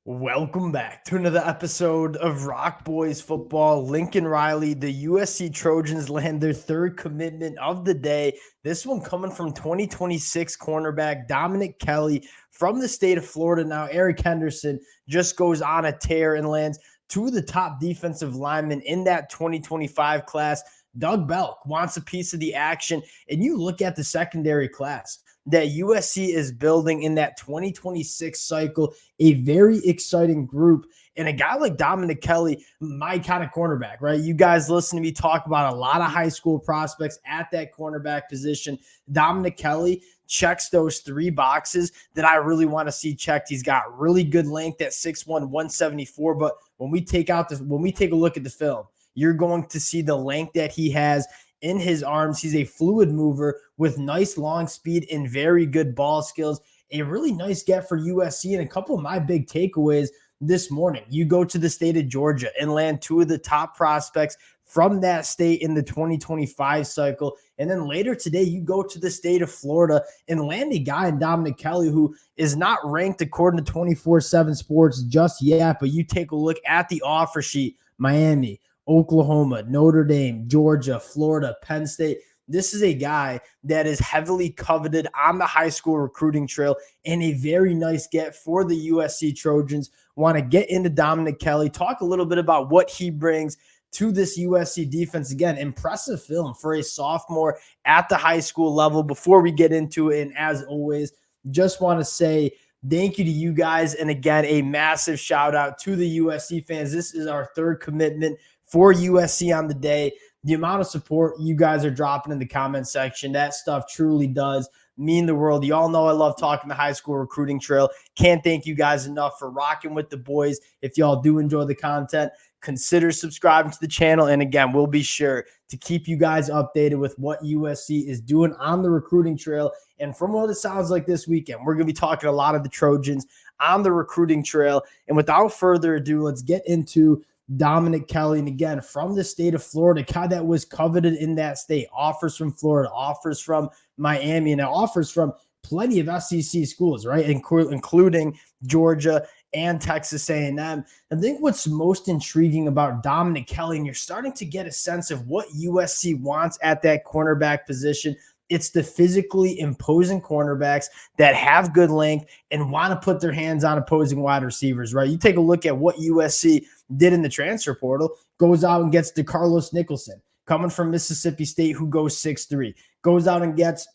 Welcome back to another episode of Rock Boys Football. Lincoln Riley, the USC Trojans land their third commitment of the day. This one coming from 2026 cornerback Dominick Kelly from the state of Florida. Now, Eric Henderson just goes on a tear and lands two of the top defensive linemen in that 2025 class. Doug Belk wants a piece of the action, and you look at the secondary class that USC is building in that 2026 cycle, a very exciting group. And a guy like Dominick Kelly, my kind of cornerback, right? You guys listen to me talk about a lot of high school prospects at that cornerback position. Dominick Kelly checks those three boxes that I really want to see checked. He's got really good length at 6'1", 174. But when we take a look at the film, you're going to see the length that he has in his arms. He's a fluid mover with nice long speed and very good ball skills. A really nice get for USC. And a couple of my big takeaways this morning: you go to the state of Georgia and land two of the top prospects from that state in the 2025 cycle. And then later today, you go to the state of Florida and land a guy in Dominick Kelly who is not ranked according to 24/7 Sports just yet. But you take a look at the offer sheet: Miami, Oklahoma, Notre Dame, Georgia, Florida, Penn State. This is a guy that is heavily coveted on the high school recruiting trail and a very nice get for the USC Trojans. Want to get into Dominick Kelly, talk a little bit about what he brings to this USC defense. Again, impressive film for a sophomore at the high school level. Before we get into it, and as always, just want to say thank you to you guys. And again, a massive shout out to the USC fans. This is our third commitment for USC on the day. The amount of support you guys are dropping in the comment section, that stuff truly does mean the world. Y'all know I love talking the high school recruiting trail. Can't thank you guys enough for rocking with the boys. If y'all do enjoy the content, consider subscribing to the channel. And again, we'll be sure to keep you guys updated with what USC is doing on the recruiting trail. And from what it sounds like this weekend, we're going to be talking a lot of the Trojans on the recruiting trail. And without further ado, let's get into Dominick Kelly. And again, from the state of Florida, guy that was coveted in that state. Offers from Florida, offers from Miami, and offers from plenty of SEC schools, right? Including Georgia and Texas A&M. I think what's most intriguing about Dominick Kelly, and you're starting to get a sense of what USC wants at that cornerback position, it's the physically imposing cornerbacks that have good length and want to put their hands on opposing wide receivers, right? You take a look at what USC did in the transfer portal, goes out and gets DeCarlos Nicholson, coming from Mississippi State, who goes 6'3", goes out and gets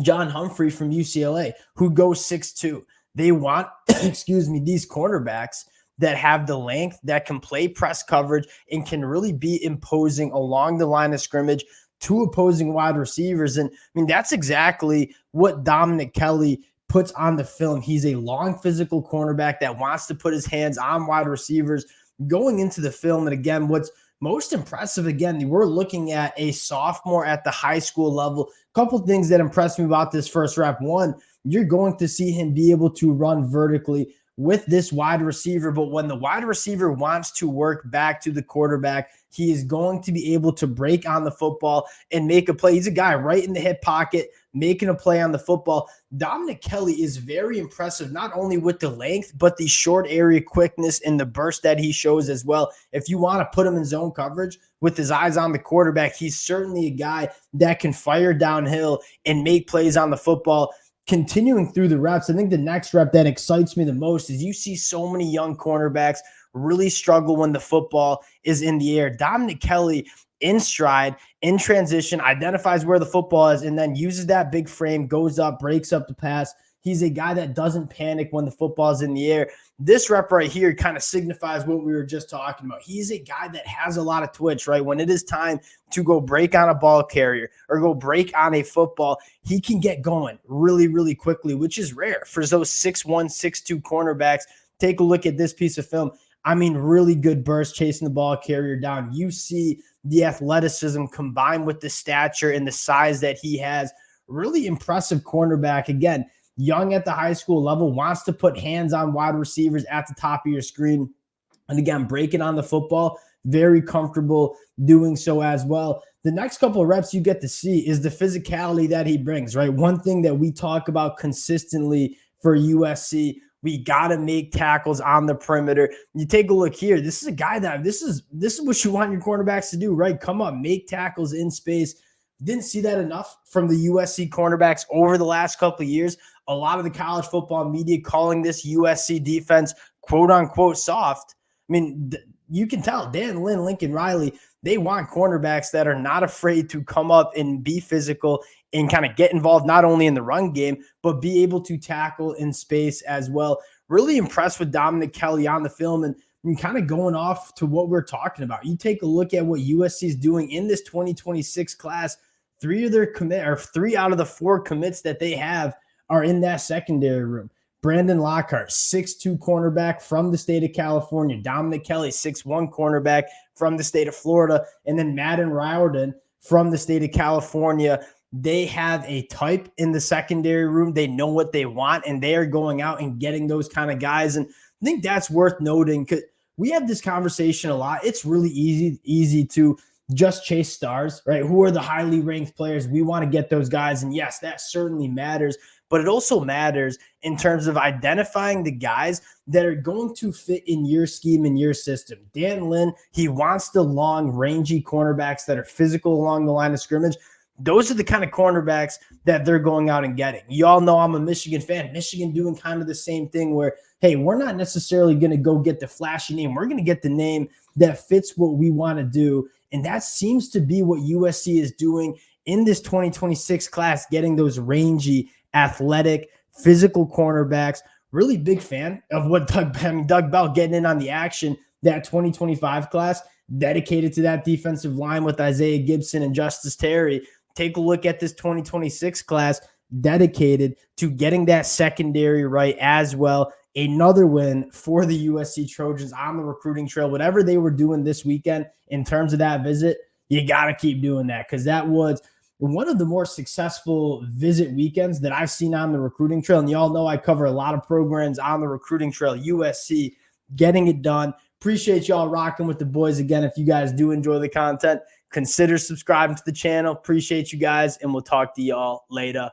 John Humphrey from UCLA, who goes 6'2". They want, these cornerbacks that have the length, that can play press coverage, and can really be imposing along the line of scrimmage to opposing wide receivers. And I mean, that's exactly what Dominick Kelly puts on the film. He's a long physical cornerback that wants to put his hands on wide receivers going into the film. And again, what's most impressive, again, we're looking at a sophomore at the high school level. A couple of things that impressed me about this first rep. One, you're going to see him be able to run vertically with this wide receiver, but when the wide receiver wants to work back to the quarterback, he is going to be able to break on the football and make a play. He's a guy right in the hip pocket, making a play on the football. Dominick Kelly is very impressive, not only with the length, but the short area quickness and the burst that he shows as well. If you want to put him in zone coverage with his eyes on the quarterback, he's certainly a guy that can fire downhill and make plays on the football. Continuing through the reps, I think the next rep that excites me the most is you see so many young cornerbacks really struggle when the football is in the air. Dominick Kelly, in stride, in transition, identifies where the football is, and then uses that big frame, goes up, breaks up the pass. He's a guy that doesn't panic when the football is in the air. This rep right here kind of signifies what we were just talking about. He's a guy that has a lot of twitch, right? When it is time to go break on a ball carrier or go break on a football, he can get going really, really quickly, which is rare for those 6'1", 6'2" cornerbacks. Take a look at this piece of film. I mean, really good burst chasing the ball carrier down. You see the athleticism combined with the stature and the size that he has. Really impressive cornerback. Again, young at the high school level, wants to put hands on wide receivers at the top of your screen. And again, breaking on the football, very comfortable doing so as well. The next couple of reps you get to see is the physicality that he brings, right? One thing that we talk about consistently for USC We got to make tackles on the perimeter. You take a look here. This is a guy that this is what you want your cornerbacks to do, right? Come on, make tackles in space. Didn't see that enough from the USC cornerbacks over the last couple of years. A lot of the college football media calling this USC defense quote unquote soft. I mean, you can tell D'Anton Lynn, Lincoln Riley, they want cornerbacks that are not afraid to come up and be physical and kind of get involved not only in the run game, but be able to tackle in space as well. Really impressed with Dominick Kelly on the film and kind of going off to what we're talking about. You take a look at what USC is doing in this 2026 class. Three out of the 4 commits that they have are in that secondary room. Brandon Lockhart, 6'2" cornerback from the state of California. Dominick Kelly, 6'1" cornerback from the state of Florida. And then Madden Riordan from the state of California. They have a type in the secondary room. They know what they want, and they are going out and getting those kind of guys. And I think that's worth noting because we have this conversation a lot. It's really easy to just chase stars, right? Who are the highly ranked players? We want to get those guys. And yes, that certainly matters. But it also matters in terms of identifying the guys that are going to fit in your scheme and your system. D'Anton Lynn, he wants the long, rangy cornerbacks that are physical along the line of scrimmage. Those are the kind of cornerbacks that they're going out and getting. You all know I'm a Michigan fan. Michigan doing kind of the same thing where, hey, we're not necessarily going to go get the flashy name. We're going to get the name that fits what we want to do. And that seems to be what USC is doing in this 2026 class, getting those rangy, athletic, physical cornerbacks. Really big fan of what Doug Bell getting in on the action, that 2025 class, dedicated to that defensive line with Isaiah Gibson and Justice Terry. Take a look at this 2026 class, dedicated to getting that secondary right as well. Another win for the USC Trojans on the recruiting trail. Whatever they were doing this weekend in terms of that visit, you got to keep doing that because that was one of the more successful visit weekends that I've seen on the recruiting trail. And y'all know I cover a lot of programs on the recruiting trail. USC getting it done. Appreciate y'all rocking with the boys again. If you guys do enjoy the content, consider subscribing to the channel. Appreciate you guys, and we'll talk to y'all later.